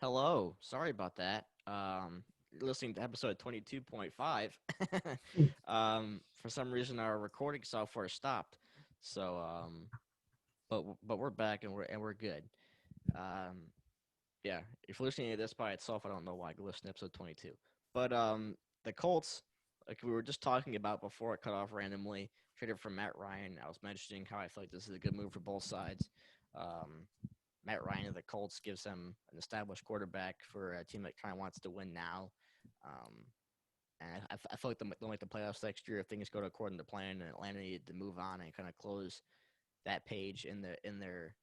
Hello. Sorry about that. You're listening to episode 22.5. For some reason, our recording software stopped. So, but we're back and we're good. Um, yeah. If you're listening to this by itself, I don't know why. Go listen to episode 22. But the Colts, like we were just talking about before it cut off randomly, traded for Matt Ryan. I was mentioning how I feel like this is a good move for both sides. Um, Matt Ryan of the Colts gives him an established quarterback for a team that kind of wants to win now. Um, and I feel like they'll make the playoffs next year if things go according to plan. And Atlanta needed to move on and kind of close that page in their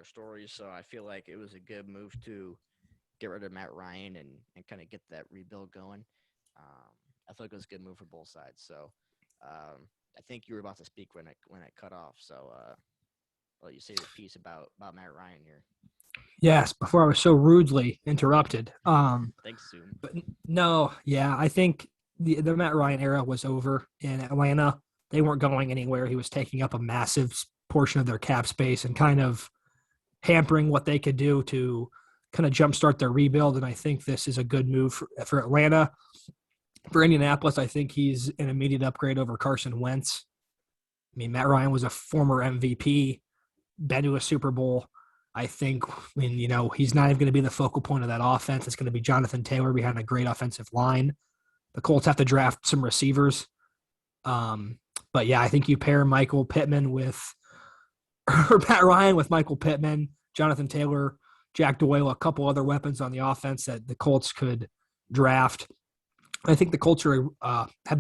stories. So I feel like it was a good move to get rid of Matt Ryan and kind of get that rebuild going. Um, I feel like it was a good move for both sides. So I think you were about to speak when it cut off. So I'll let you say your piece about Matt Ryan here. Yes, before I was so rudely interrupted. Thanks, Zoom. But no, yeah, I think the Matt Ryan era was over in Atlanta. They weren't going anywhere. He was taking up a massive portion of their cap space and kind of hampering what they could do to kind of jumpstart their rebuild. And I think this is a good move for Atlanta. For Indianapolis, I think he's an immediate upgrade over Carson Wentz. I mean, Matt Ryan was a former MVP, been to a Super Bowl. He's not even going to be the focal point of that offense. It's going to be Jonathan Taylor behind a great offensive line. The Colts have to draft some receivers. Um, but yeah, I think you pair Michael Pittman with or Pat Ryan with Michael Pittman, Jonathan Taylor, Jack Doyle, a couple other weapons on the offense that the Colts could draft. I think the Colts have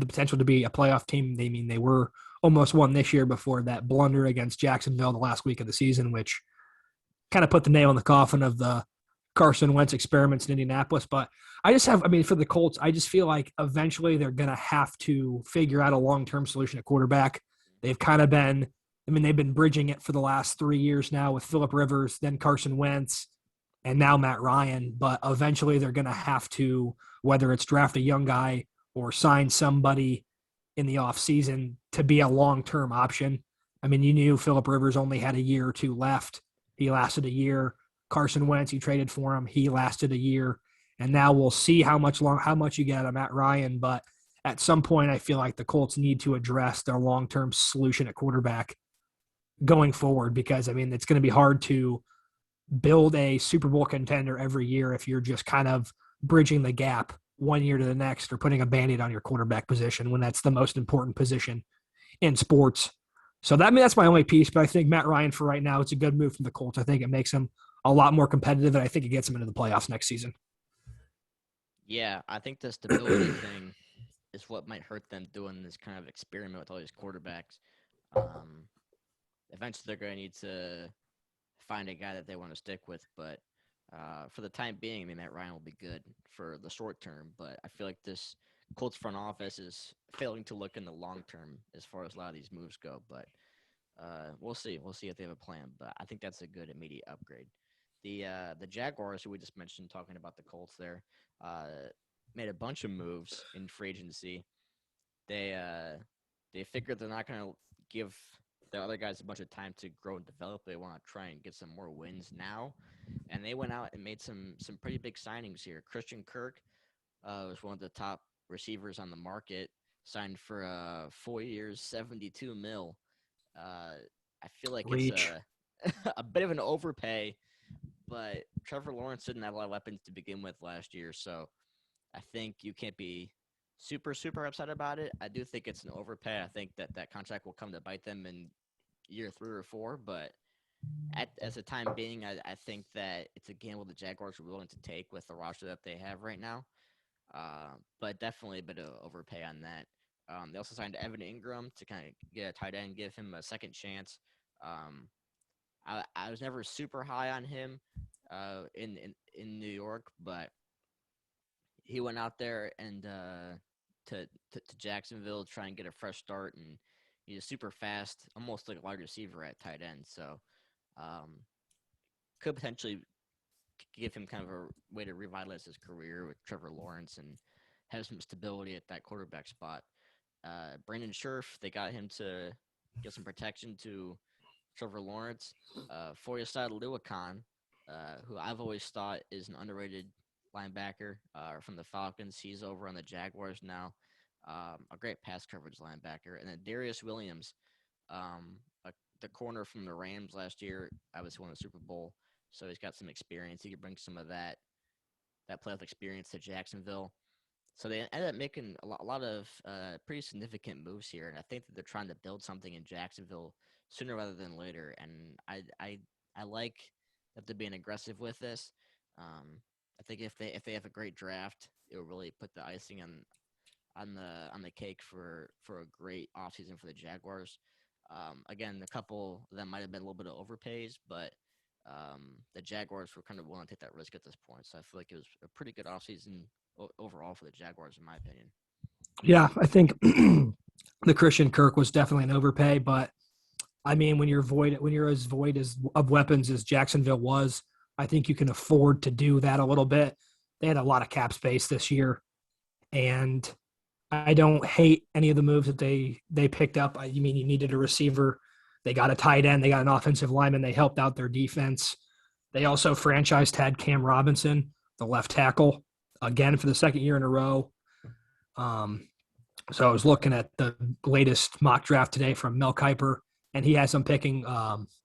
the potential to be a playoff team. They were almost won this year before that blunder against Jacksonville the last week of the season, which kind of put the nail in the coffin of the Carson Wentz experiments in Indianapolis. But for the Colts, I just feel like eventually they're going to have to figure out a long term solution at quarterback. They've kind of been, they've been bridging it for the last 3 years now with Philip Rivers, then Carson Wentz, and now Matt Ryan. But eventually they're going to have to, whether it's draft a young guy or sign somebody in the offseason to be a long term option. I mean, you knew Philip Rivers only had a year or two left. He lasted a year. Carson Wentz, you traded for him. He lasted a year. And now we'll see how much you get out of Matt Ryan. But at some point, I feel like the Colts need to address their long term solution at quarterback going forward because it's going to be hard to build a Super Bowl contender every year if you're just kind of bridging the gap one year to the next or putting a band-aid on your quarterback position when that's the most important position in sports. So that's my only piece, but I think Matt Ryan for right now, it's a good move from the Colts. I think it makes him a lot more competitive, and I think it gets him into the playoffs next season. Yeah, I think the stability thing is what might hurt them doing this kind of experiment with all these quarterbacks. Um, Eventually, they're going to need to find a guy that they want to stick with, but for the time being, I mean, Matt Ryan will be good for the short term, but I feel like this Colts front office is failing to look in the long term as far as a lot of these moves go. But we'll see. We'll see if they have a plan. But I think that's a good immediate upgrade. The Jaguars, who we just mentioned, talking about the Colts there, made a bunch of moves in free agency. They figured they're not going to give the other guys a bunch of time to grow and develop. They want to try and get some more wins now, and they went out and made some pretty big signings here. Christian Kirk was one of the top receivers on the market, signed for 4 years, 72 mil. I feel like it's Reach. a a bit of an overpay, but Trevor Lawrence didn't have a lot of weapons to begin with last year, so I think you can't be super upset about it. I do think it's an overpay. I think that contract will come to bite them in year 3 or 4, but as a time being, I think that it's a gamble the Jaguars are willing to take with the roster that they have right now. But definitely a bit of overpay on that. They also signed Evan Ingram to kind of get a tight end, give him a second chance. Um, I was never super high on him in New York, but he went out there and to Jacksonville to try and get a fresh start, and he's super fast, almost like a wide receiver at tight end. So um, could potentially give him kind of a way to revitalize his career with Trevor Lawrence and have some stability at that quarterback spot. Brandon Scherf, they got him to give some protection to Trevor Lawrence. Foyesade Luakan, who I've always thought is an underrated linebacker from the Falcons. He's over on the Jaguars now. A great pass coverage linebacker. And then Darius Williams, um, a, the corner from the Rams last year, obviously won the Super Bowl. So he's got some experience. He could bring some of that playoff experience to Jacksonville. So they ended up making a lot of pretty significant moves here, and I think that they're trying to build something in Jacksonville sooner rather than later. And I like that they're being aggressive with this. I think if they have a great draft, it will really put the icing on the cake for a great offseason for the Jaguars. Again, a couple of them might have been a little bit of overpays, but the Jaguars were kind of willing to take that risk at this point. So I feel like it was a pretty good offseason overall for the Jaguars, in my opinion. Yeah, I think the Christian Kirk was definitely an overpay, but I mean, when you're as void as of weapons as Jacksonville was, I think you can afford to do that a little bit. They had a lot of cap space this year, and I don't hate any of the moves that they picked up. I mean, you needed a receiver. They got a tight end. They got an offensive lineman. They helped out their defense. They also franchise tagged Cam Robinson, the left tackle, again for the second year in a row. So I was looking at the latest mock draft today from Mel Kiper, and he has them picking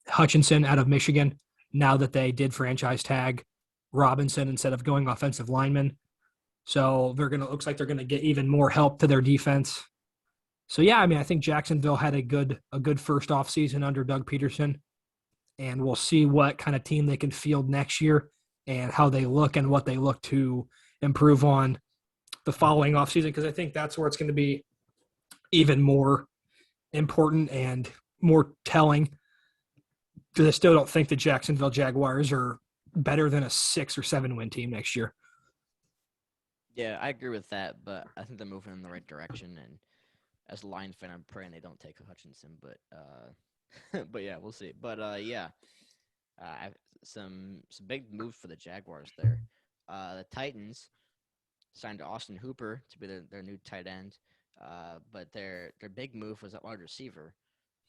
Hutchinson out of Michigan now that they did franchise tag Robinson instead of going offensive lineman. So looks like they're gonna get even more help to their defense. So yeah, I mean, I think Jacksonville had a good first off season under Doug Peterson, and we'll see what kind of team they can field next year and how they look and what they look to improve on the following offseason, because I think that's where it's going to be even more important and more telling, because I still don't think the Jacksonville Jaguars are better than a 6 or 7 win team next year. Yeah, I agree with that, but I think they're moving in the right direction. And as a Lions fan, I'm praying they don't take Hutchinson, but but yeah, we'll see. But yeah, some big moves for the Jaguars there. The Titans signed Austin Hooper to be their new tight end, but their big move was at wide receiver.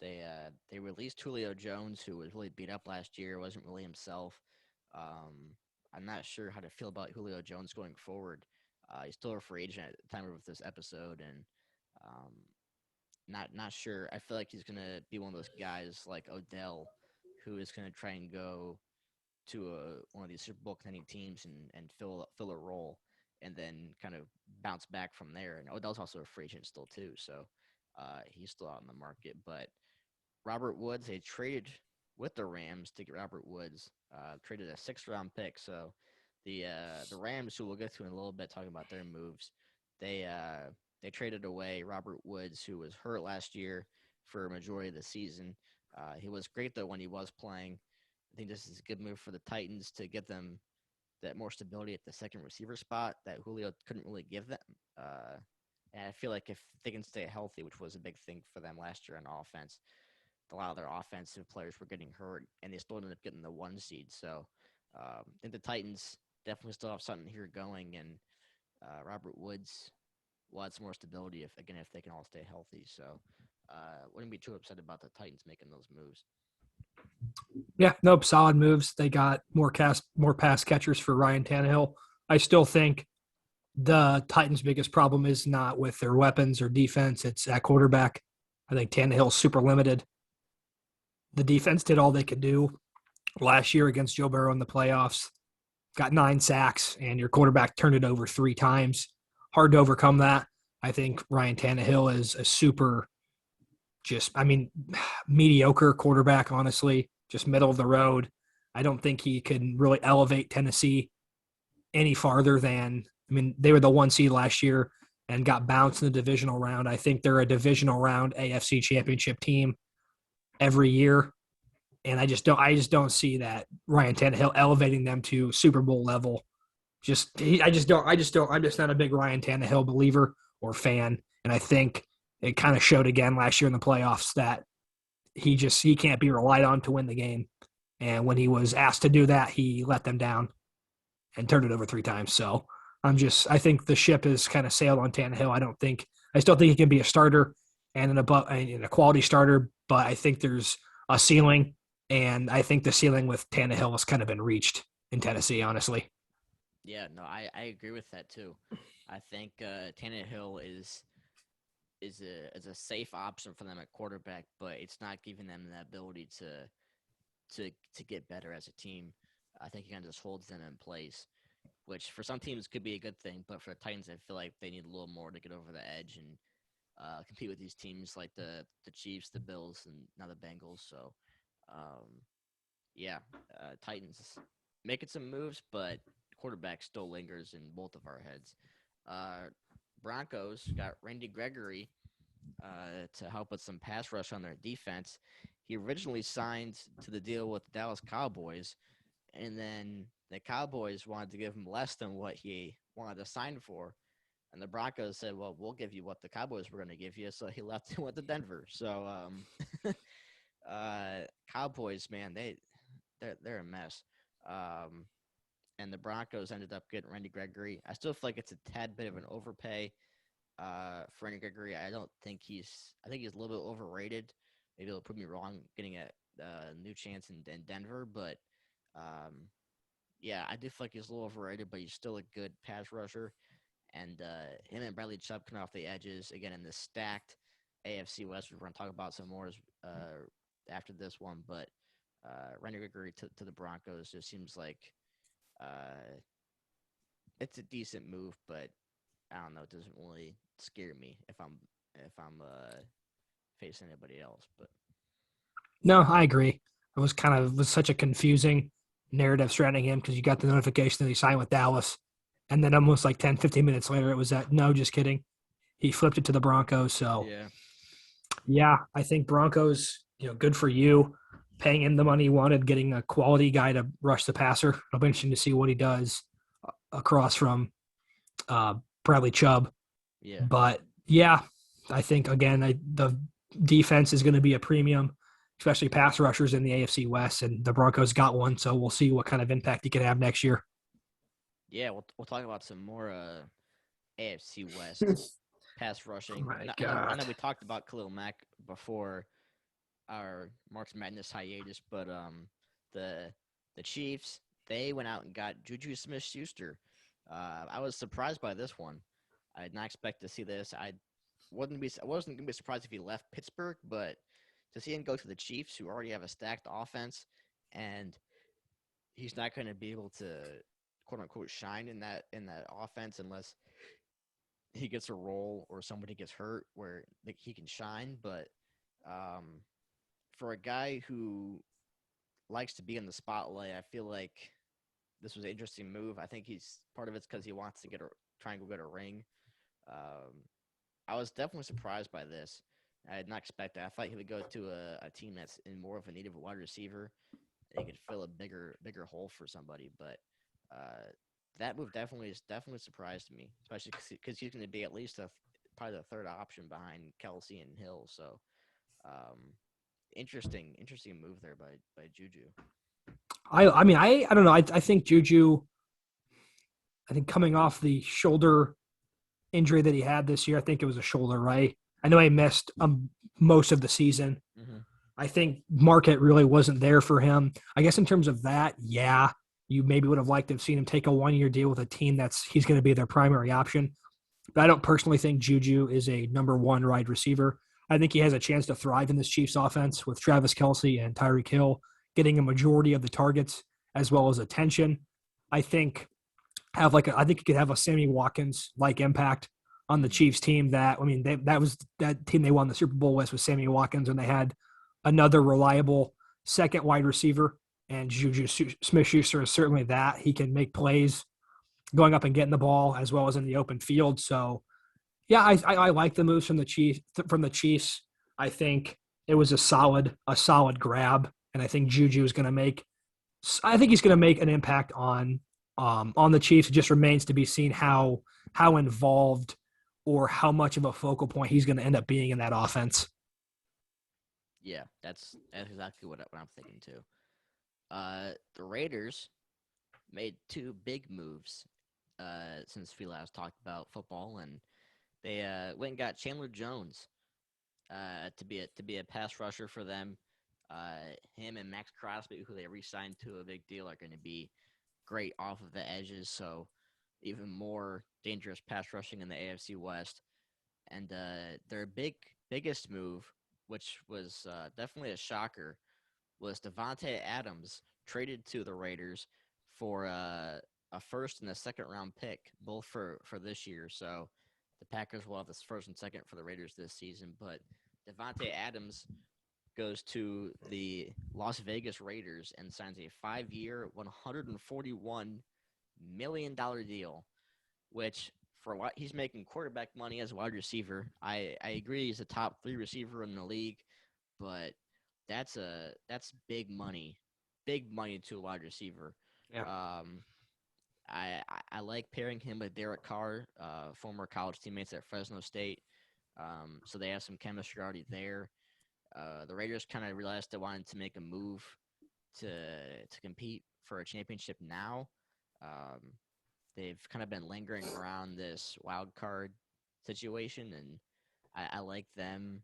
They released Julio Jones, who was really beat up last year, wasn't really himself. I'm not sure how to feel about Julio Jones going forward. He's still a free agent at the time of this episode, and um, not sure. I feel like he's gonna be one of those guys like Odell, who is gonna try and go to one of these Super Bowl contending teams and fill a role, and then kind of bounce back from there. And Odell's also a free agent still too, so he's still out in the market. But Robert Woods, they traded with the Rams to get Robert Woods, traded a 6th-round pick. So the Rams, who we'll get to in a little bit, talking about their moves, they traded away Robert Woods, who was hurt last year for a majority of the season. He was great though when he was playing. I think this is a good move for the Titans to get them that more stability at the second receiver spot that Julio couldn't really give them. And I feel like if they can stay healthy, which was a big thing for them last year on offense, a lot of their offensive players were getting hurt, and they still ended up getting the 1 seed. So I think the Titans definitely still have something here going, and Robert Woods will add some more stability if they can all stay healthy. So wouldn't be too upset about the Titans making those moves. Yeah, nope, solid moves. They got more pass catchers for Ryan Tannehill. I still think the Titans' biggest problem is not with their weapons or defense. It's at quarterback. I think Tannehill's super limited. The defense did all they could do last year against Joe Burrow in the playoffs. Got 9 sacks, and your quarterback turned it over 3 times. Hard to overcome that. I think Ryan Tannehill is a super mediocre quarterback, honestly, just middle of the road. I don't think he can really elevate Tennessee any farther than, they were the 1 seed last year and got bounced in the divisional round. I think they're a divisional round AFC championship team every year. And I just don't see that Ryan Tannehill elevating them to Super Bowl level. I'm just not a big Ryan Tannehill believer or fan. And I think it kind of showed again last year in the playoffs that he can't be relied on to win the game. And when he was asked to do that, he let them down and turned it over 3 times. So I think the ship has kind of sailed on Tannehill. I still think he can be a starter and a quality starter, but I think there's a ceiling, And I think the ceiling with Tannehill has kind of been reached in Tennessee, honestly. Yeah, no, I agree with that too. I think Tannehill is a safe option for them at quarterback, but it's not giving them the ability to get better as a team. I think he kind of just holds them in place, which for some teams could be a good thing, but for the Titans, I feel like they need a little more to get over the edge and compete with these teams like the Chiefs, the Bills, and now the Bengals. So, um, yeah, Titans making some moves, but quarterback still lingers in both of our heads. Uh, Broncos got Randy Gregory to help with some pass rush on their defense. He originally signed to the deal with the Dallas Cowboys, and then the Cowboys wanted to give him less than what he wanted to sign for. And the Broncos said, "Well, we'll give you what the Cowboys were going to give you." So he left and went to Denver. So, Cowboys, man, they're a mess. Um, and the Broncos ended up getting Randy Gregory. I still feel like it's a tad bit of an overpay for Randy Gregory. I think he's a little bit overrated. Maybe it'll prove me wrong getting a new chance in Denver, but um, yeah, I do feel like he's a little overrated, but he's still a good pass rusher. And him and Bradley Chubb coming off the edges again in the stacked AFC West. We're going to talk about some more after this one, but Randy Gregory to the Broncos just seems like uh, it's a decent move, but I don't know. It doesn't really scare me if I'm facing anybody else. But No, I agree. It was such a confusing narrative surrounding him because you got the notification that he signed with Dallas. And then almost like 10, 15 minutes later, it was that, no, just kidding. He flipped it to the Broncos. So, yeah, yeah, I think Broncos, good for you. Paying him the money he wanted, getting a quality guy to rush the passer. It'll be interesting to see what he does across from uh, Bradley Chubb. yeah, But yeah, I think again the defense is going to be a premium, especially pass rushers in the AFC West, and the Broncos got one, so we'll see what kind of impact he can have next year. yeah. We'll talk about some more AFC West pass Oh rushing. my I know God. we talked about Khalil Mack before our March Madness hiatus, but the the Chiefs they went out and got Juju Smith-Schuster. I was surprised by this one. I did not expect to see this. I wasn't gonna be surprised if he left Pittsburgh, but to see him go to the Chiefs, who already have a stacked offense, and he's not going to be able to quote unquote shine in that offense unless he gets a role or somebody gets hurt where he can shine. But um, for a guy who likes to be in the spotlight, I feel like this was an interesting move. I think he's part of it's because he wants to try and go get a ring. Um, I was definitely surprised by this. I did not expect that. I thought he would go to a team that's in more of a need of a wide receiver. They could fill a bigger hole for somebody, but uh, that move definitely surprised me, especially because he's going to be at least probably the third option behind Kelsey and Hill. So um, interesting move there by Juju. I mean, I don't know. I think Juju. I think coming off the shoulder injury that he had this year, I think it was a shoulder, right? I know he missed most of the season. Mm-hmm. I think market really wasn't there for him. I guess in terms of that, yeah, you maybe would have liked to have seen him take a 1 year deal with a team he's going to be their primary option. But I don't personally think Juju is a number one wide receiver. I think he has a chance to thrive in this Chiefs offense with Travis Kelsey and Tyreek Hill getting a majority of the targets as well as attention. I think I think he could have a Sammy Watkins like impact on the Mm-hmm. Chiefs team. That was that team they won the Super Bowl with Sammy Watkins, and they had another reliable second wide receiver. And Juju Smith Schuster is certainly that. He can make plays going up and getting the ball as well as in the open field. So yeah, I like the moves from the Chiefs. I think it was a solid grab, and I think Juju is going to make. I think he's going to make an impact on the Chiefs. It just remains to be seen how involved or how much of a focal point he's going to end up being in that offense. Yeah, that's exactly what I'm thinking too. The Raiders made two big moves since we last talked about football, and they went and got Chandler Jones to be a pass rusher for them. Him and Max Crosby, who they re-signed to a big deal, are going to be great off of the edges. So even more dangerous pass rushing in the AFC West. And their biggest move, which was definitely a shocker, was Devontae Adams traded to the Raiders for a first and a second round pick, both for this year. So the Packers will have this first and second for the Raiders this season. But Devontae Adams goes to the Las Vegas Raiders and signs a 5-year, $141 million deal, which for what he's making quarterback money as a wide receiver, I agree he's a top 3 receiver in the league, but that's big money to a wide receiver. Yeah. I like pairing him with Derek Carr, former college teammates at Fresno State. So they have some chemistry already there. The Raiders kind of realized they wanted to make a move to compete for a championship now. Um, they've kind of been lingering around this wild card situation, and I like them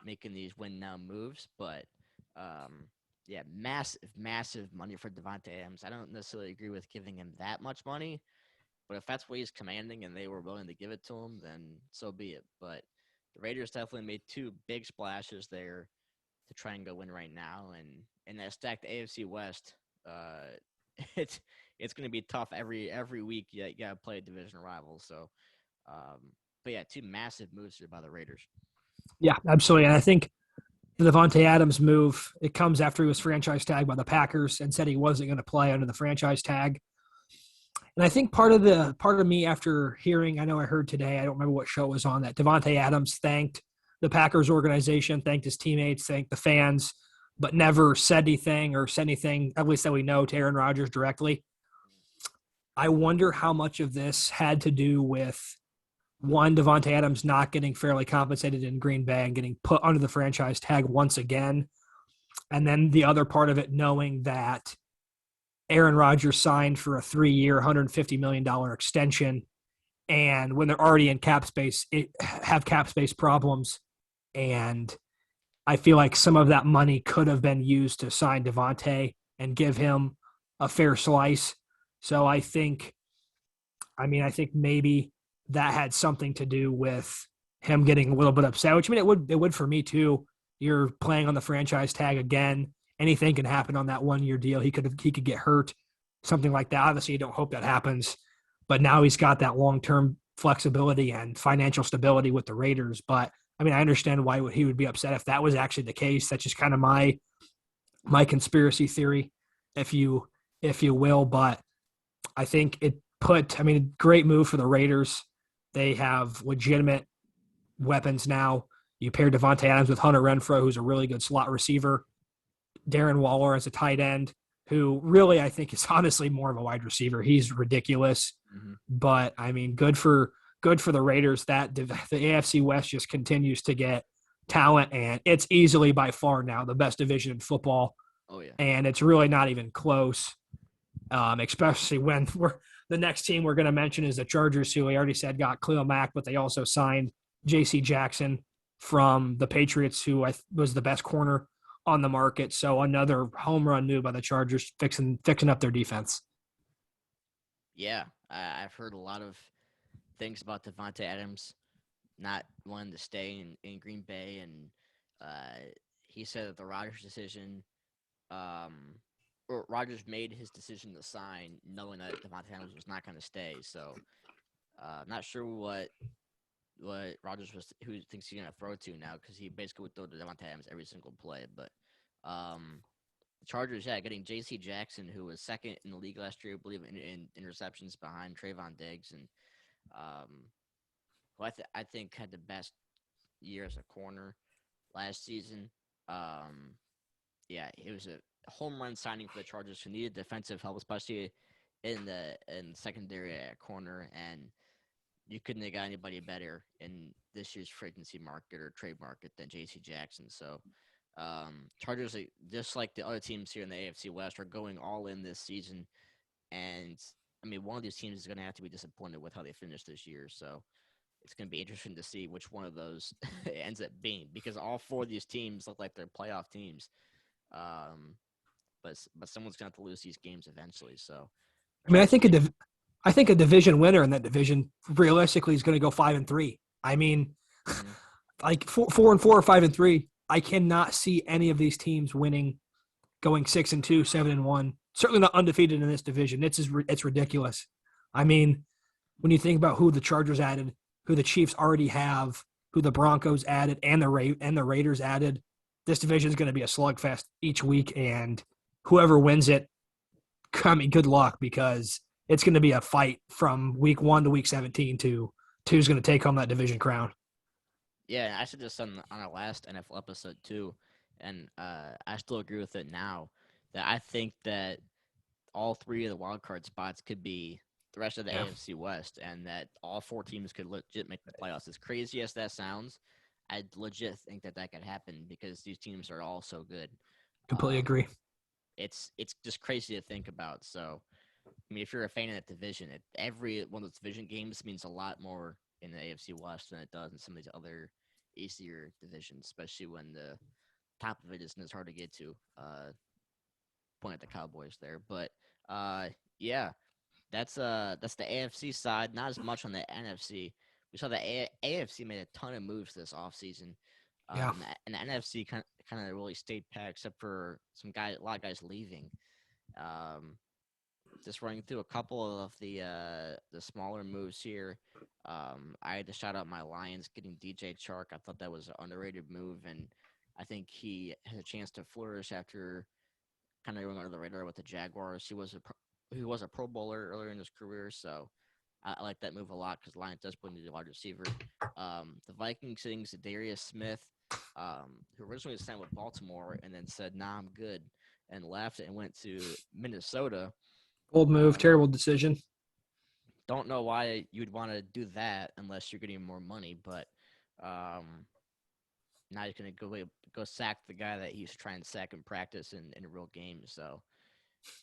making these win now moves. But yeah, massive money for Devontae Adams. I don't necessarily agree with giving him that much money, but if that's what he's commanding and they were willing to give it to him, then so be it. But the Raiders definitely made 2 big splashes there to try and go win right now, and in that stacked AFC West, it's going to be tough every week. You got to play a division rival. So, but yeah, 2 massive moves here by the Raiders. Yeah, absolutely. And I think the Devontae Adams move, it comes after he was franchise tagged by the Packers and said he wasn't going to play under the franchise tag. And I think part of me after hearing, I know I heard today, I don't remember what show it was on, that Devontae Adams thanked the Packers organization, thanked his teammates, thanked the fans, but never said anything, at least that we know, to Aaron Rodgers directly. I wonder how much of this had to do with, one, Devontae Adams not getting fairly compensated in Green Bay and getting put under the franchise tag once again. And then the other part of it, knowing that Aaron Rodgers signed for a 3-year, $150 million extension. And when they're already in cap space, have cap space problems. And I feel like some of that money could have been used to sign Devontae and give him a fair slice. So I think maybe that had something to do with him getting a little bit upset, which, I mean, it would for me too. You're playing on the franchise tag again. Anything can happen on that 1-year deal. He could get hurt, something like that. Obviously, you don't hope that happens, but now he's got that long-term flexibility and financial stability with the Raiders. But I mean, I understand why he would be upset if that was actually the case. That's just kind of my conspiracy theory, if you will. But I think great move for the Raiders. They have legitimate weapons now. You pair Devontae Adams with Hunter Renfrow, who's a really good slot receiver. Darren Waller as a tight end, who really I think is honestly more of a wide receiver. He's ridiculous, but I mean, good for the Raiders. That the AFC West just continues to get talent, and it's easily by far now the best division in football. Oh yeah, and it's really not even close. Especially when the next team we're going to mention is the Chargers, who we already said got Khalil Mack, but they also signed J.C. Jackson from the Patriots, who was the best corner on the market. So another home run move by the Chargers, fixing up their defense. Yeah, I've heard a lot of things about Devontae Adams not wanting to stay in Green Bay, and he said that the Rodgers decision, or Rodgers made his decision to sign knowing that Devontae Adams was not going to stay. So I'm not sure what Rodgers who thinks he's going to throw to now, because he basically would throw to Devontae Adams every single play. But the Chargers, getting J.C. Jackson, who was second in the league last year, I believe, in interceptions behind Trayvon Diggs, and who I think had the best year as a corner last season. It was a home run signing for the Chargers, who needed defensive help, especially in the secondary corner, and you couldn't have got anybody better in this year's free agency market or trade market than J.C. Jackson. So Chargers, just like the other teams here in the AFC West, are going all in this season. And, I mean, one of these teams is going to have to be disappointed with how they finished this year. So it's going to be interesting to see which one of those ends up being, because all 4 of these teams look like they're playoff teams. But someone's gonna have to lose these games eventually. So I mean, Chargers make I think a division winner in that division realistically is going to go 5-3. I mean, mhm. like 4-4 or 5-3. I cannot see any of these teams winning, going 6-2, 7-1. Certainly not undefeated in this division. It's ridiculous. I mean, when you think about who the Chargers added, who the Chiefs already have, who the Broncos added, and the Raiders added, this division is going to be a slugfest each week, and whoever wins it, I mean, good luck because it's going to be a fight from week 1 to week 17 to who's going to take home that division crown. Yeah, I said this on our last NFL episode too, and I still agree with it now. That I think that all three of the wild card spots could be the rest of the Yeah, AFC West, and that all four teams could legit make the playoffs. As crazy as that sounds, I legit think that that could happen because these teams are all so good. completely Um, agree. it's just crazy to think about. So, I mean, if you're a fan of that division, every one of those division games means a lot more in the AFC West than it does in some of these other easier divisions, especially when the top of it isn't as hard to get to. Point at the Cowboys there, but uh, yeah, that's the AFC side. Not as much on the NFC. We saw the AFC made a ton of moves this offseason. Yeah. And the NFC kind of really stayed pat, except for a lot of guys leaving. Um, just running through a couple of the smaller moves here. I had to shout out my Lions getting DJ Chark. I thought that was an underrated move, and I think he has a chance to flourish after kind of going under the radar with the Jaguars. He was a Pro Bowler earlier in his career, so I like that move a lot because Lions desperately need a wide receiver. The Vikings sitting Darius Smith, who originally signed with Baltimore and then said, "Nah, I'm good," and left and went to Minnesota. Bold move, Um, terrible decision. don't know why you'd want to do that unless you're getting more money, but um, now he's gonna go sack the guy that he's trying to sack in practice in a real game. So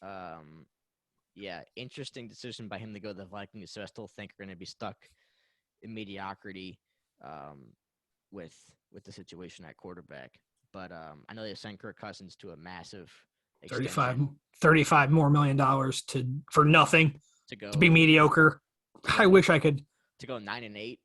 um, yeah, interesting decision by him to go to the Vikings. So I still think we're going to be stuck in mediocrity um, with the situation at quarterback. But I know they sent Kirk Cousins to a massive 35, extension 35 more $1 million for nothing, to to be go mediocre. to I go wish I could. 9-8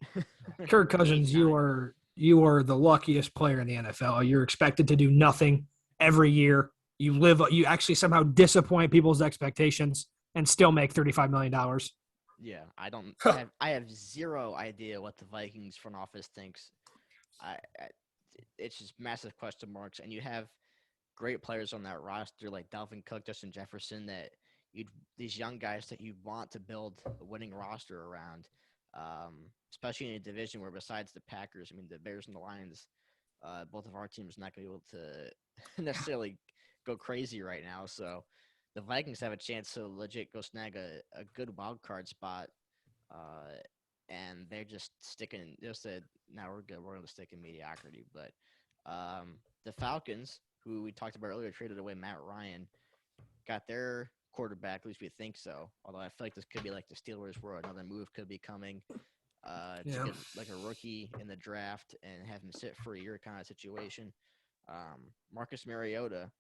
Kirk or 8 Cousins, and 9. you are the luckiest player in the NFL. You're expected to do nothing every year. You actually somehow disappoint people's expectations and still make $35 million. Yeah, I have zero idea what the Vikings front office thinks. I it's just massive question marks, and you have great players on that roster like Dalvin Cook, Justin Jefferson, that you these young guys that you want to build a winning roster around, especially in a division where besides the Packers, I mean the Bears and the Lions, both of our teams not going to be able to necessarily go crazy right now. So the Vikings have a chance to legit go snag a good wild card spot, uh, and they're just sticking. Just said, "Now we're good. We're going to stick in mediocrity." But the Falcons, who we talked about earlier, traded away Matt Ryan, got their quarterback. At least we think so. Although I feel like this could be like the Steelers, where another move could be coming to Yeah. get like a rookie in the draft and have him sit for a year kind of situation. Marcus Mariota,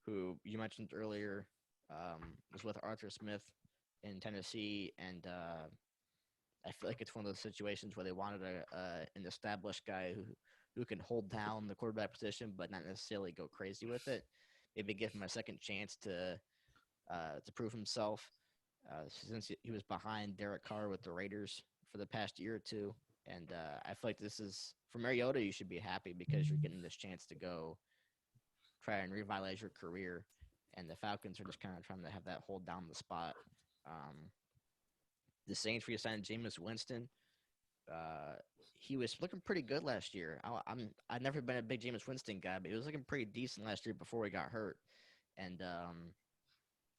who you mentioned earlier, was with Arthur Smith in Tennessee, and I feel like it's one of those situations where they wanted an established guy who can hold down the quarterback position, but not necessarily go crazy with it. Maybe give him a second chance to prove himself. Since he was behind Derek Carr with the Raiders for the past year or two, and I feel like this is for Mariota. You should be happy because you're getting this chance to go try and revitalize your career, and the Falcons are just kind of trying to have that hold down the spot. Um, the Saints re-signed Jameis Winston. Uh, he was looking pretty good last year. I've never been a big Jameis Winston guy, but he was looking pretty decent last year before he got hurt. And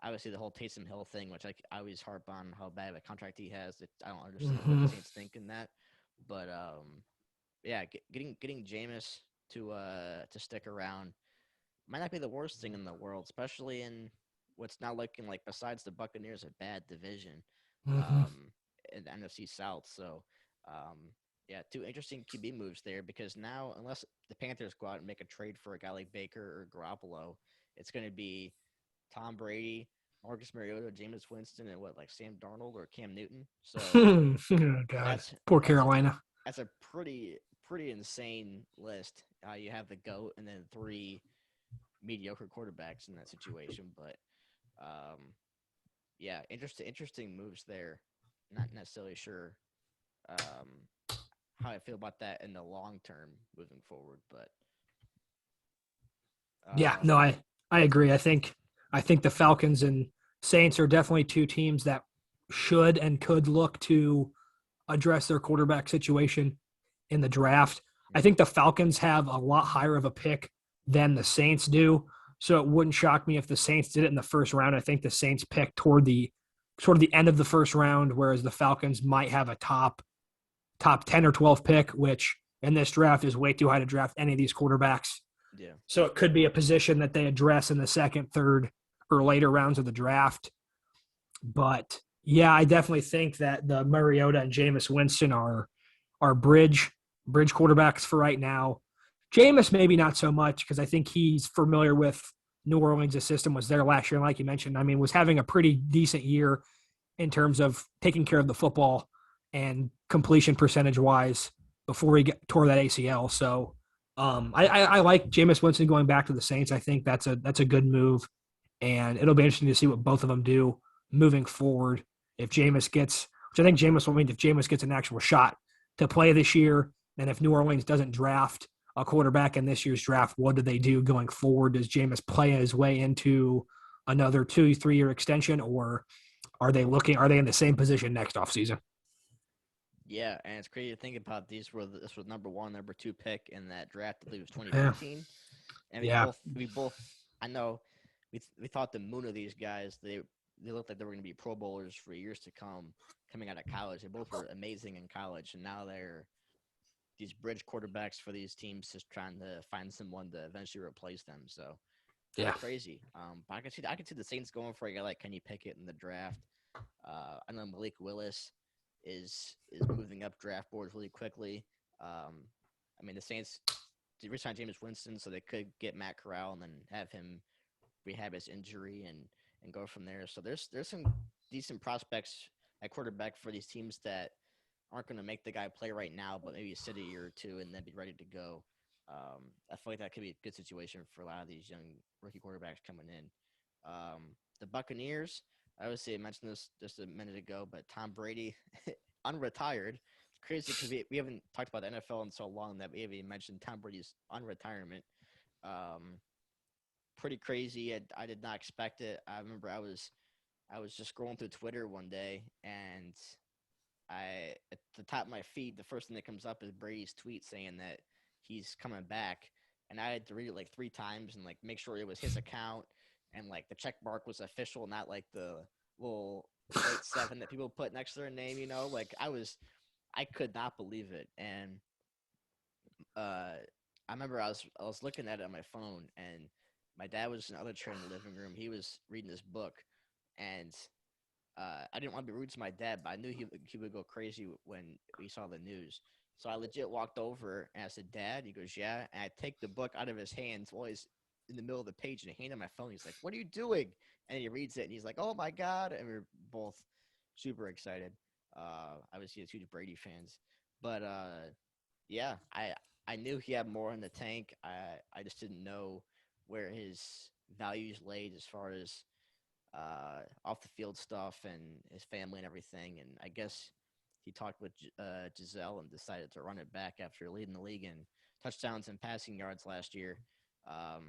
obviously the whole Taysom Hill thing, which I always harp on how bad of a contract he has. I don't understand what the Mm-hmm. Saints think in that, but yeah, getting Jameis to stick around might not be the worst thing in the world, especially in what's now looking like besides the Buccaneers a bad division Mm-hmm. um, in the NFC South. So um, yeah, two interesting QB moves there because now unless the Panthers go out and make a trade for a guy like Baker or Garoppolo, it's going to be Tom Brady, Marcus Mariota, Jameis Winston, and Sam Darnold or Cam Newton. So Oh, God, that's poor that's a Carolina. that's a pretty insane list. You have the GOAT and then 3 mediocre quarterbacks in that situation, but um, yeah, interesting moves there. Not necessarily sure how I feel about that in the long term moving forward, but Yeah, no, I agree. I think the Falcons and Saints are definitely two teams that should and could look to address their quarterback situation in the draft. I think the Falcons have a lot higher of a pick than the Saints do. So it wouldn't shock me if the Saints did it in the first round. I think the Saints picked toward the end of the first round, whereas the Falcons might have a top 10 or 12 pick, which in this draft is way too high to draft any of these quarterbacks. yeah, So it could be a position that they address in the second, third, or later rounds of the draft. But yeah, I definitely think that the Mariota and Jameis Winston are bridge quarterbacks for right now. Jameis maybe not so much because I think he's familiar with New Orleans' system, was there last year, and like you mentioned, I mean, was having a pretty decent year in terms of taking care of the football and completion percentage wise before he tore that ACL. So I like Jameis Winston going back to the Saints. I think that's a good move, and it'll be interesting to see what both of them do moving forward. If Jameis gets, which I think Jameis will mean, if Jameis gets an actual shot to play this year, and if New Orleans doesn't draft a quarterback in this year's draft, what do they do going forward? Does Jameis play his way into another 2-3 year extension, or are they in the same position next offseason? yeah, and it's crazy to think about this was number 1, number 2 pick in that draft. I believe it was Yeah. 2015, and Yeah. we both I know we thought the moon of these guys. They looked like they were going to be Pro Bowlers for years to come, coming out of college. They both were amazing in college, and now they're these bridge quarterbacks for these teams, just trying to find someone to eventually replace them. So kind Yeah. of crazy. But I can see the Saints going for a guy like Kenny Pickett in the draft. I know Malik Willis is moving up draft boards really quickly. I mean, the Saints did resign Jameis Winston, so they could get Matt Corral and then have him rehab his injury and go from there. So there's some decent prospects at quarterback for these teams that aren't going to make the guy play right now, but maybe sit a year or two and then be ready to go. I feel like that could be a good situation for a lot of these young rookie quarterbacks coming in. The Buccaneers, I obviously mentioned this just a minute ago, but Tom Brady, unretired. It's crazy because we haven't talked about the NFL in so long that we haven't even mentioned Tom Brady's unretirement. Pretty crazy. I did not expect it. I remember I was just scrolling through Twitter one day, and at the top of my feed, the first thing that comes up is Brady's tweet saying that he's coming back, and I had to read it like 3 times and like make sure it was his account and like the check mark was official, not like the little 87 that people put next to their name. Like I could not believe it, and I remember I was looking at it on my phone, and my dad was in the other chair in the living room. He was reading this book, and I didn't want to be rude to my dad, but I knew he would go crazy when he saw the news. So I legit walked over and I said, "Dad," he goes, "Yeah." And I take the book out of his hands while he's in the middle of the page and I hand him my phone. He's like, "What are you doing?" And he reads it and he's like, "Oh my God!" And we're both super excited. Obviously, as huge Brady fans, but yeah, I knew he had more in the tank. I just didn't know where his values laid as far as off the field stuff and his family and everything. And I guess he talked with Giselle and decided to run it back after leading the league in touchdowns and passing yards last year. I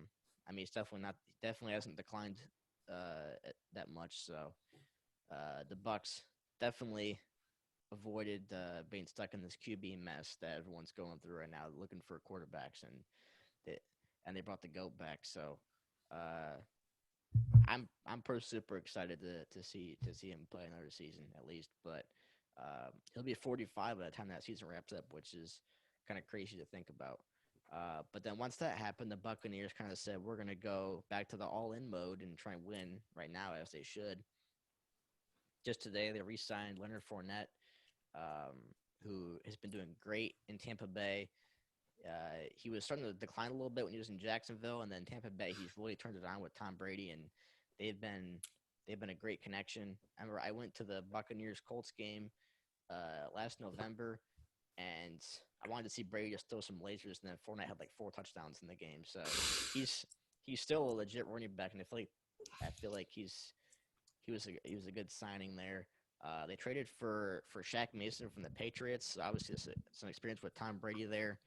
mean, definitely hasn't declined that much. So the Bucks definitely avoided being stuck in this QB mess that everyone's going through right now, looking for quarterbacks, and they brought the GOAT back. So I'm super excited to see him play another season at least. But he'll be 45 by the time that season wraps up, which is kind of crazy to think about. But then once that happened, the Buccaneers kind of said, we're going to go back to the all-in mode and try and win right now, as they should. Just today, they re-signed Leonard Fournette, who has been doing great in Tampa Bay. He was starting to decline a little bit when he was in Jacksonville, and then Tampa Bay. He's really turned it on with Tom Brady, and they've been they've been a great connection. I remember I went to the Buccaneers Colts game last November, and I wanted to see Brady just throw some lasers, and then Fournette had like 4 touchdowns in the game. So he's he's still a legit running back, and I feel like he was a good signing there. They traded for Shaq Mason from the Patriots. So obviously, some experience with Tom Brady there.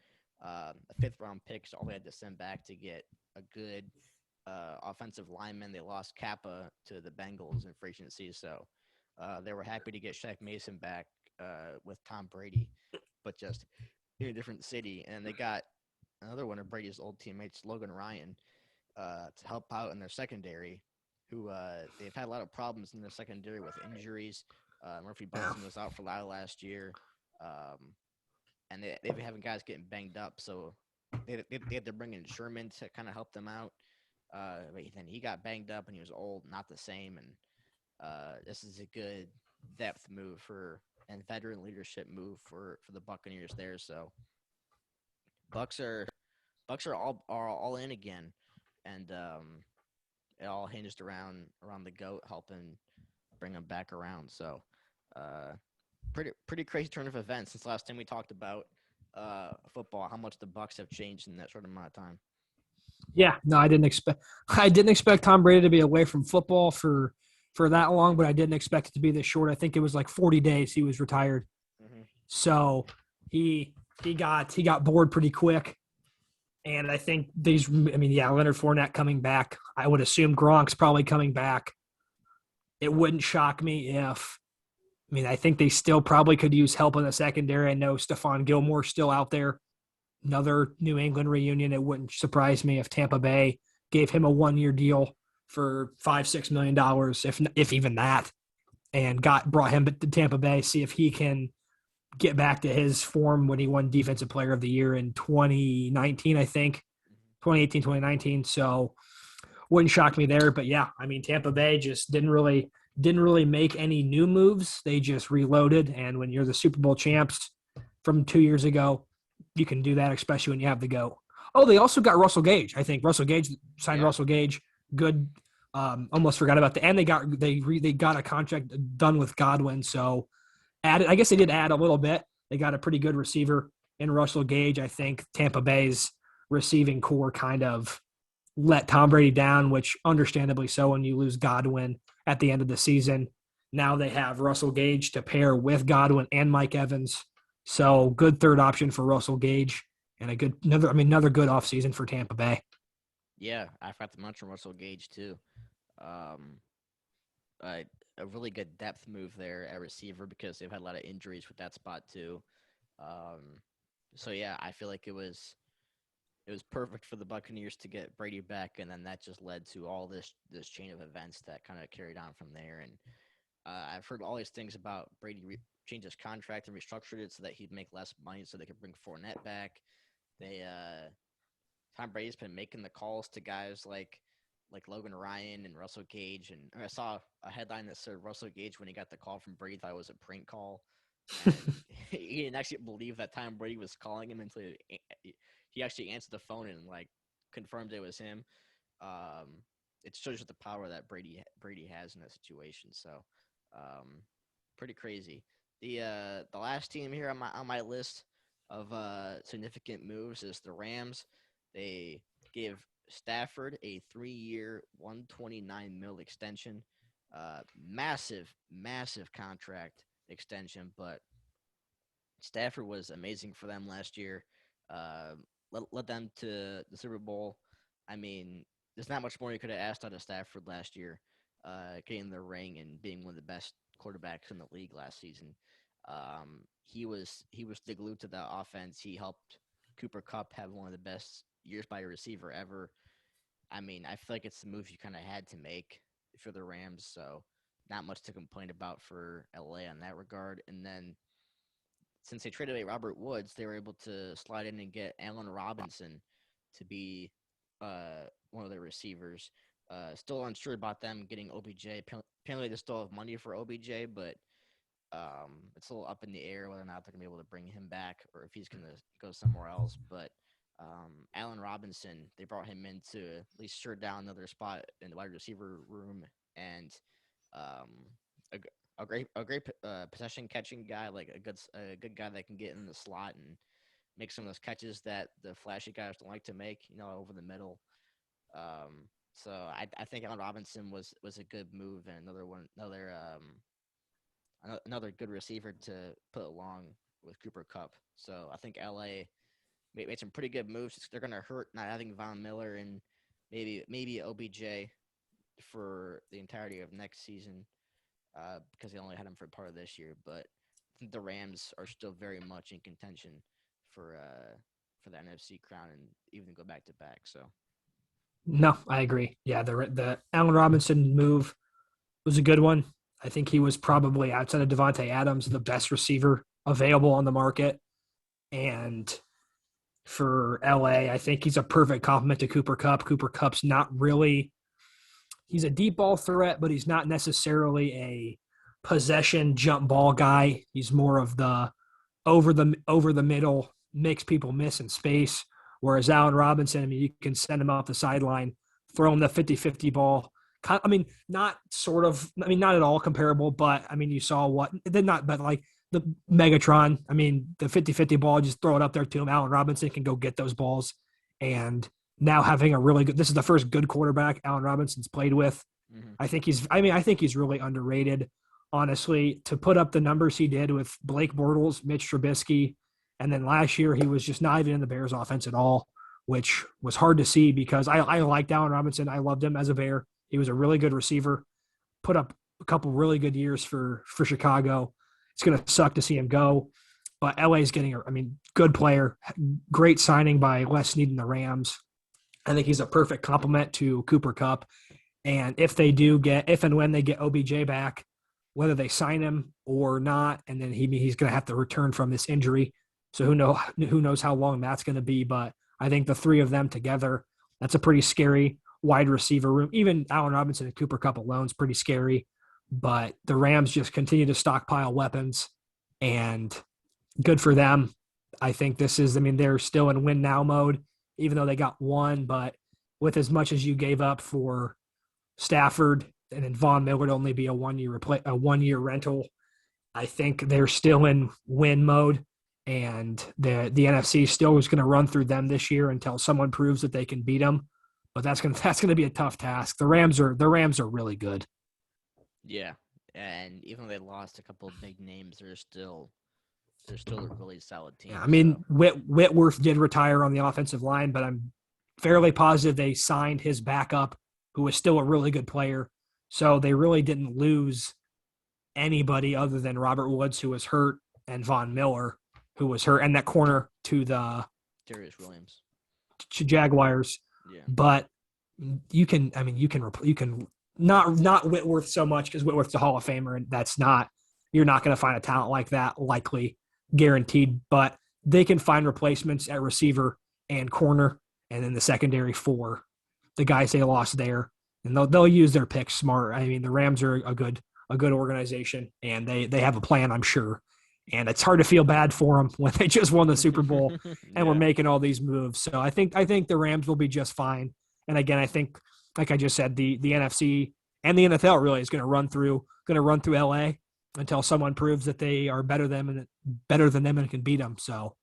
A fifth-round pick, so all they had to send back to get a good offensive lineman. They lost Kappa to the Bengals in free agency, so they were happy to get Shaq Mason back with Tom Brady, but just in a different city. And they got another one of Brady's old teammates, Logan Ryan, to help out in their secondary, who they've had a lot of problems in their secondary with injuries. Murphy Yeah. Bunson was out for a lot last year, and they've been having guys getting banged up, so they had to bring in Sherman to kind of help them out. But then he got banged up and he was old, not the same. And this is a good depth move and veteran leadership move for the Buccaneers there. So Bucks are Bucks are all in again, and it all hinged around the goat helping bring them back around. So uh, pretty crazy turn of events since last time we talked about football. How much the Bucks have changed in that short amount of time. Yeah, no, I didn't expect Tom Brady to be away from football for that long, but I didn't expect it to be this short. I think it was like 40 days he was retired. Mm-hmm. So he got bored pretty quick. And I think Leonard Fournette coming back. I would assume Gronk's probably coming back. It wouldn't shock me if I think they still probably could use help in the secondary. I know Stephon Gilmore's still out there. Another New England reunion. It wouldn't surprise me if Tampa Bay gave him a 1-year deal for $5-6 million, if even that, and brought him to Tampa Bay. See if he can get back to his form when he won Defensive Player of the Year in 2019, I think, 2018, 2019. So wouldn't shock me there. But yeah, Tampa Bay just didn't really make any new moves. They just reloaded. And when you're the Super Bowl champs from 2 years ago, you can do that, especially when you have the GOAT. Oh, they also got Russell Gage. I think Russell Gage signed Yeah. Russell Gage. Good. Almost forgot about that. And they got a contract done with Godwin. So I guess they did add a little bit. They got a pretty good receiver in Russell Gage. I think Tampa Bay's receiving core kind of let Tom Brady down, which understandably so when you lose Godwin at the end of the season. Now they have Russell Gage to pair with Godwin and Mike Evans. So good third option for Russell Gage and another good offseason for Tampa Bay. Yeah, I forgot to mention Russell Gage too. Um, a really good depth move there at receiver because they've had a lot of injuries with that spot too. Um, so yeah, I feel like it was perfect for the Buccaneers to get Brady back, and then that just led to all this chain of events that kind of carried on from there. And I've heard all these things about Brady changed his contract and restructured it so that he'd make less money, so they could bring Fournette back. They Tom Brady's been making the calls to guys like Logan Ryan and Russell Gage, and I saw a headline that said Russell Gage when he got the call from Brady thought it was a prank call, and he didn't actually believe that Tom Brady was calling him until he actually answered the phone and like confirmed it was him. Um, it shows you the power that Brady has in a situation. So, um, pretty crazy. The last team here on my list of significant moves is the Rams. They gave Stafford a 3-year, 129 mil extension. Massive contract extension, but Stafford was amazing for them last year. Uh, led them to the Super Bowl. I mean, there's not much more you could have asked out of Stafford last year, getting the ring and being one of the best quarterbacks in the league last season. He was the glue to the offense. He helped Cooper Cup have one of the best years by a receiver ever. I mean, I feel like it's the move you kind of had to make for the Rams, so not much to complain about for LA on that regard. And then since they traded away Robert Woods, they were able to slide in and get Allen Robinson to be one of their receivers. Still unsure about them getting OBJ. Apparently, they still have money for OBJ, but It's a little up in the air whether or not they're gonna be able to bring him back or if he's gonna go somewhere else. But Allen Robinson, they brought him in to at least shut down another spot in the wide receiver room, and um, a great possession catching guy, like a good guy that can get in the slot and make some of those catches that the flashy guys don't like to make, over the middle. So I think Allen Robinson was a good move and another good receiver to put along with Cooper Kupp. So I think LA made some pretty good moves. They're going to hurt not having Von Miller and maybe OBJ for the entirety of next season because they only had him for part of this year. But I think the Rams are still very much in contention for the NFC crown and even go back to back. So. No, I agree. Yeah, the Allen Robinson move was a good one. I think he was probably outside of Devontae Adams the best receiver available on the market. And for LA, I think he's a perfect complement to Cooper Kupp. Cooper Kupp's not really – he's a deep ball threat, but he's not necessarily a possession jump ball guy. He's more of the over the middle, makes people miss in space. Whereas Allen Robinson, I mean, you can send him off the sideline, throw him the 50-50 ball. I mean, not at all comparable, but I mean, you saw but like the Megatron, I mean, the 50-50 ball, just throw it up there to him. Allen Robinson can go get those balls. And now having this is the first good quarterback Allen Robinson's played with. Mm-hmm. I think he's really underrated, honestly, to put up the numbers he did with Blake Bortles, Mitch Trubisky. And then last year, he was just not even in the Bears offense at all, which was hard to see because I liked Allen Robinson. I loved him as a Bear. He was a really good receiver, put up a couple really good years for Chicago. It's going to suck to see him go. But LA's getting good player, great signing by Les Snead and the Rams. I think he's a perfect complement to Cooper Kupp. And if and when they get OBJ back, whether they sign him or not, and then he's going to have to return from this injury. So who knows how long that's going to be. But I think the three of them together, that's a pretty scary wide receiver room. Even Allen Robinson and Cooper Kupp alone is pretty scary. But the Rams just continue to stockpile weapons, and good for them. I think they're still in win now mode, even though they got one. But with as much as you gave up for Stafford and then Von Miller would only be a 1 year rental, I think they're still in win mode. And the NFC still is going to run through them this year until someone proves that they can beat them. But that's going to be a tough task. The Rams are really good. Yeah, and even though they lost a couple of big names, they're still a really solid team. Yeah, I mean, so. Whitworth did retire on the offensive line, but I'm fairly positive they signed his backup, who was still a really good player. So they really didn't lose anybody other than Robert Woods, who was hurt, and Von Miller, who was hurt, and that corner to the Darius Williams to Jaguars. Yeah. But you can not Whitworth so much because Whitworth's a Hall of Famer, and you're not going to find a talent like that likely guaranteed. But they can find replacements at receiver and corner, and then the secondary for the guys they lost there, and they'll use their picks smart. I mean, the Rams are a good organization, and they have a plan, I'm sure. And it's hard to feel bad for them when they just won the Super Bowl and we're making all these moves. So I think the Rams will be just fine. And again, I think, like I just said, the NFC and the NFL really is going to run through LA until someone proves that they are better than them and can beat them. So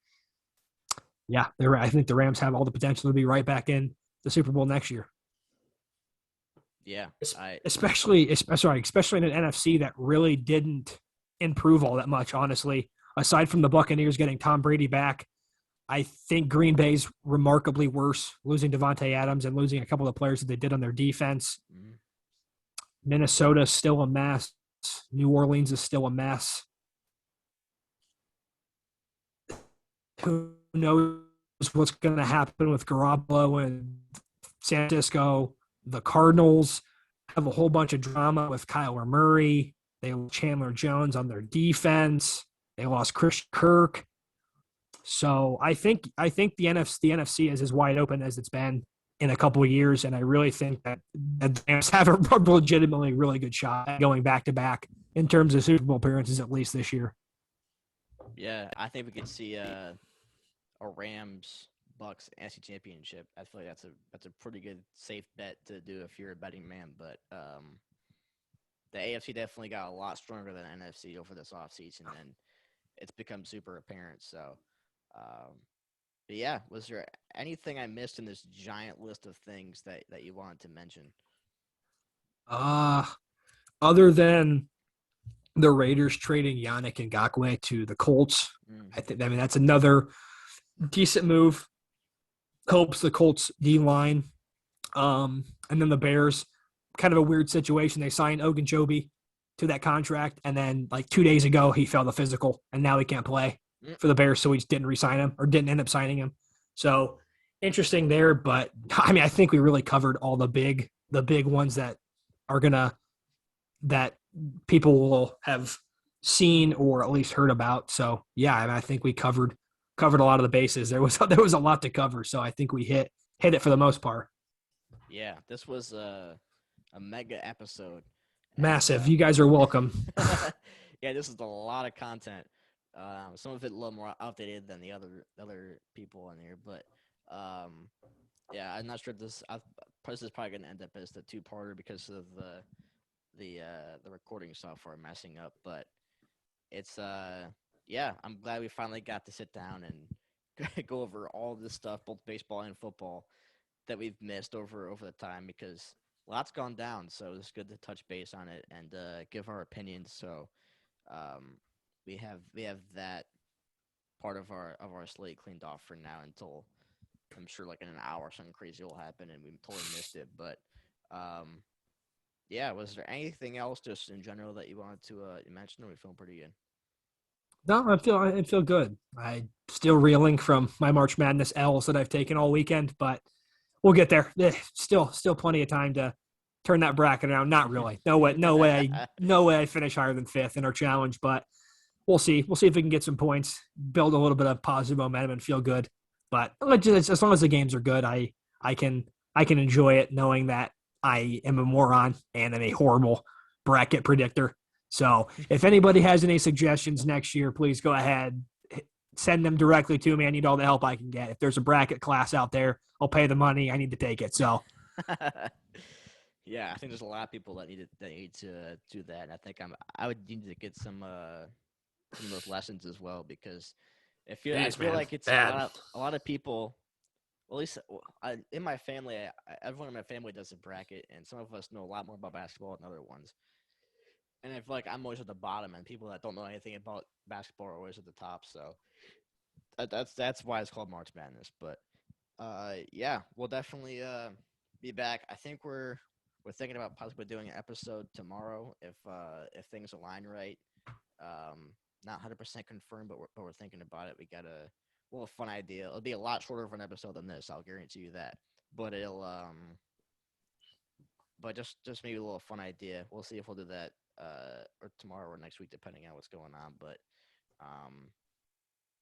yeah, I think the Rams have all the potential to be right back in the Super Bowl next year. Yeah, especially in an NFC that really didn't improve all that much, honestly. Aside from the Buccaneers getting Tom Brady back, I think Green Bay's remarkably worse, losing Devontae Adams and losing a couple of players that they did on their defense. Mm-hmm. Minnesota's still a mess. New Orleans is still a mess. Who knows what's going to happen with Garoppolo and San Francisco? The Cardinals have a whole bunch of drama with Kyler Murray. They lost Chandler Jones on their defense. They lost Christian Kirk. So I think the NFC is as wide open as it's been in a couple of years, and I really think that the Rams have a legitimately really good shot at going back to back in terms of Super Bowl appearances, at least this year. Yeah, I think we could see a Rams Bucks NFC Championship. I feel like that's a pretty good safe bet to do if you're a betting man. But the AFC definitely got a lot stronger than NFC over this offseason, and it's become super apparent. So, um, but yeah, was there anything I missed in this giant list of things that you wanted to mention? Uh, Other than the Raiders trading Yannick Ngakoue to the Colts, Mm. I mean, that's another decent move. Helps the Colts D line. And then the Bears, kind of a weird situation. They signed Ogunjobi to that contract, and then like 2 days ago he failed the physical, and now he can't play Mm. for the Bears, so we just didn't re-sign him or didn't end up signing him. So interesting there, but I mean I think we really covered all the big ones that are gonna that people will have seen or at least heard about. So yeah, I mean, I think we covered a lot of the bases. There was a lot to cover, so I think we hit it for the most part. Yeah, this was a mega episode, and Massive. You guys are welcome. yeah, this is a lot of content. Some of it a little more outdated than the other people on here, but um, yeah, I'm not sure if this is probably gonna end up as the two-parter because of the recording software messing up. But it's yeah, I'm glad we finally got to sit down and go over all this stuff, both baseball and football, that we've missed over the time because lots gone down. So it's good to touch base on it and give our opinions. So um, we have that part of our slate cleaned off for now until I'm sure like in an hour something crazy will happen and we totally missed it. But um, yeah, was there anything else just in general that you wanted to mention? Or we feeling pretty good? No, I feel good. I still reeling from my March Madness L's that I've taken all weekend, but we'll get there. Still plenty of time to turn that bracket around. Not really. No way I finish higher than fifth in our challenge, but we'll see. We'll see if we can get some points, build a little bit of positive momentum, and feel good. But as long as the games are good, I can I can enjoy it knowing that I am a moron and I'm a horrible bracket predictor. So if anybody has any suggestions next year, please go ahead, send them directly to me. I need all the help I can get. If there's a bracket class out there, I'll pay the money. I need to take it. So Yeah, I think there's a lot of people that need to do that. I think I would need to get some of those lessons as well because I thanks, feel man. like it's Bad. a lot of people. Well, at least in my family, everyone in my family does a bracket, and some of us know a lot more about basketball than other ones. And I feel like I'm always at the bottom, and people that don't know anything about basketball are always at the top. So that's why it's called March Madness. But yeah, we'll definitely be back. I think we're thinking about possibly doing an episode tomorrow if things align right. Not 100% confirmed, but we're thinking about it. We got a fun idea. It'll be a lot shorter of an episode than this. I'll guarantee you that. But but just maybe a little fun idea. We'll see if we'll do that or tomorrow or next week, depending on what's going on. But um,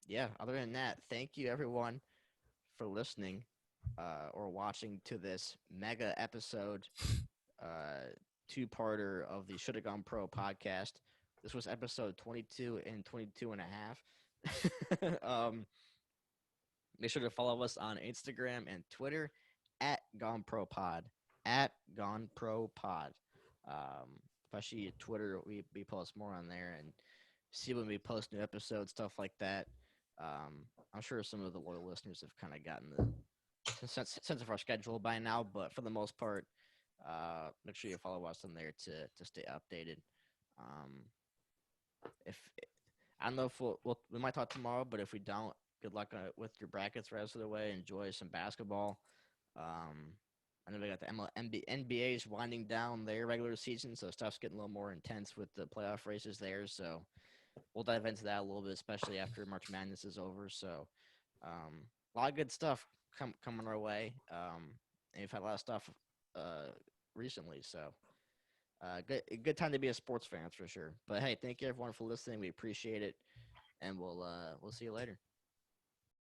yeah. Other than that, thank you everyone for listening or watching to this mega episode, two-parter of the Shoulda Gone Pro podcast. This was episode 22 and 22 and a half. Make sure to follow us on Instagram and Twitter at GoneProPod. At GoneProPod. Especially Twitter, we post more on there and see when we post new episodes, stuff like that. I'm sure some of the loyal listeners have kind of gotten the sense of our schedule by now, but for the most part, make sure you follow us on there to stay updated. Um, if I don't know if we might talk tomorrow, but if we don't, good luck with your brackets the rest of the way. Enjoy some basketball. Um, I know we got the NBA's winding down their regular season, so stuff's getting a little more intense with the playoff races there. So we'll dive into that a little bit, especially after March Madness is over. So a lot of good stuff coming our way. And we've had a lot of stuff recently, so good time to be a sports fan, that's for sure. But hey, thank you everyone for listening. We appreciate it, and we'll see you later.